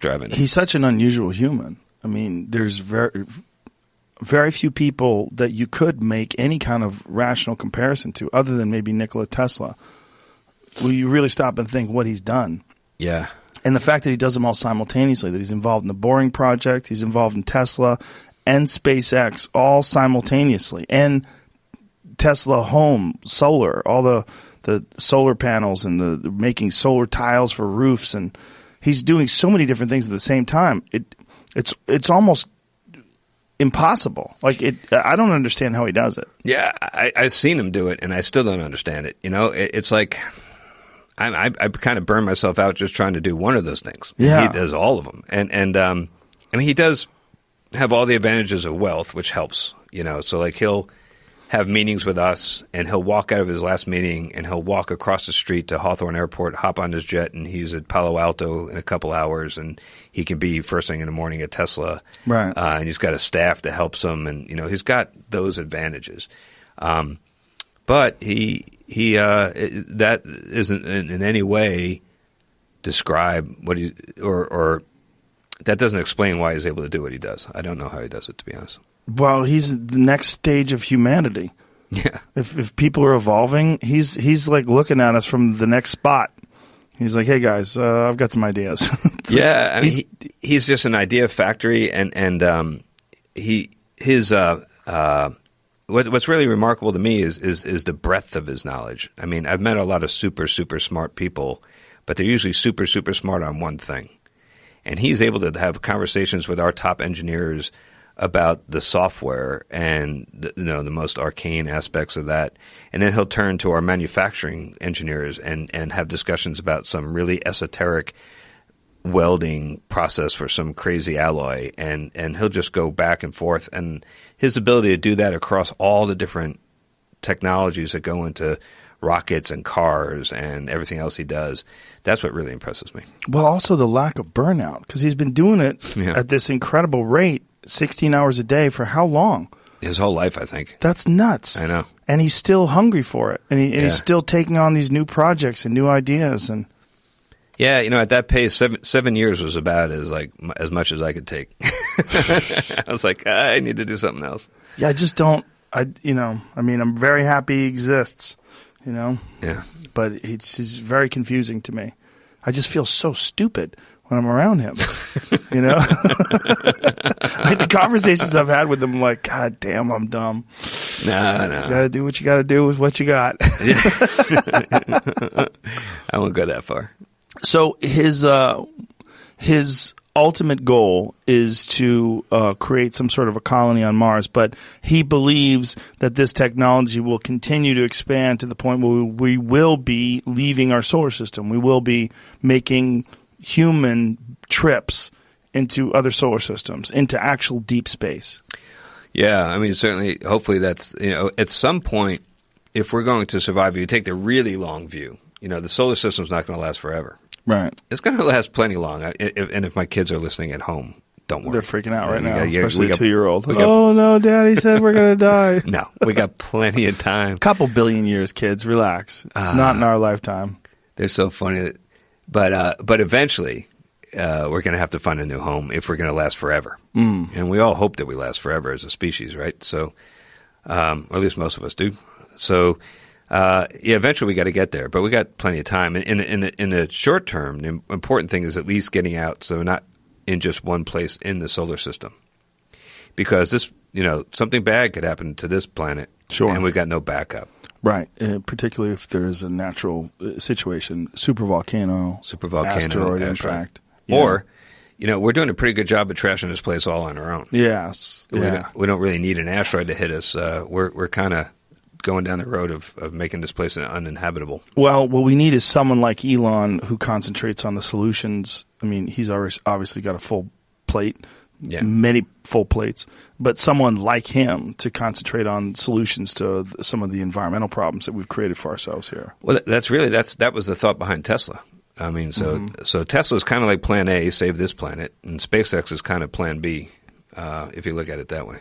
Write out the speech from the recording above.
driving it. He's such an unusual human. I mean, there's very few people that you could make any kind of rational comparison to other than maybe Nikola Tesla. Will you really stop and think what he's done? Yeah. And the fact that he does them all simultaneously, that he's involved in the Boring Project, he's involved in Tesla and SpaceX all simultaneously, and Tesla Home, solar, all the solar panels and the making solar tiles for roofs, and he's doing so many different things at the same time. It's almost impossible. I don't understand how he does it. Yeah, I've seen him do it, and I still don't understand it. It's like I kind of burn myself out just trying to do one of those things. Yeah. He does all of them, and I mean, he does have all the advantages of wealth, which helps. So like he'll have meetings with us, and he'll walk out of his last meeting, and he'll walk across the street to Hawthorne Airport, hop on his jet, and he's at Palo Alto in a couple hours, and he can be first thing in the morning at Tesla. Right. And he's got a staff that helps him, and he's got those advantages. But that isn't in any way describe what he or that doesn't explain why he's able to do what he does. I don't know how he does it, to be honest. Well, he's the next stage of humanity. Yeah. If people are evolving, he's like looking at us from the next spot. He's like, hey guys, I've got some ideas. Yeah, I mean, he's just an idea factory, and what's really remarkable to me is the breadth of his knowledge. I mean, I've met a lot of super smart people, but they're usually super smart on one thing, and he's able to have conversations with our top engineers about the software and the most arcane aspects of that, and then he'll turn to our manufacturing engineers and have discussions about some really esoteric welding process for some crazy alloy, and he'll just go back and forth, and his ability to do that across all the different technologies that go into rockets and cars and everything else he does, that's what really impresses me. Well, also the lack of burnout, because he's been doing it at this incredible rate, 16 hours a day for how long? His whole life, I think. That's nuts. I know. And he's still hungry for it. And he's still taking on these new projects and new ideas. And yeah, at that pace, 7 years was about as much as I could take. I was like, I need to do something else. Yeah, I just don't. I'm very happy he exists. Yeah. But he's very confusing to me. I just feel so stupid when I'm around him. Like the conversations I've had with him, I'm like, God damn, I'm dumb. No. You gotta do what you gotta do with what you got. I won't go that far. So his ultimate goal is to create some sort of a colony on Mars, but he believes that this technology will continue to expand to the point where we will be leaving our solar system. We will be making human trips into other solar systems, into actual deep space. Yeah, I mean, certainly, hopefully that's, at some point, if we're going to survive, if you take the really long view, the solar system's not going to last forever. Right. It's going to last plenty long. And if my kids are listening at home, don't worry. They're freaking out right now, especially a 2-year-old. Oh, no, Daddy said we're going to die. No, we got plenty of time. Couple billion years, kids. Relax. It's not in our lifetime. They're so funny. But eventually, we're going to have to find a new home if we're going to last forever. And we all hope that we last forever as a species, right? So, or at least most of us do. So, eventually we got to get there, but we got plenty of time. In the short term, the important thing is at least getting out, so we're not in just one place in the solar system, because this, something bad could happen to this planet, and we got no backup. Right, particularly if there is a natural situation, supervolcano, asteroid impact, or we're doing a pretty good job of trashing this place all on our own. Yes, we don't really need an asteroid to hit us. We're kind of going down the road of making this place uninhabitable. Well, what we need is someone like Elon who concentrates on the solutions. I mean, he's obviously got a full plate, many full plates, but someone like him to concentrate on solutions to some of the environmental problems that we've created for ourselves here. Well, that was the thought behind Tesla. I mean, so Tesla's kind of like Plan A, save this planet, and SpaceX is kind of Plan B, if you look at it that way.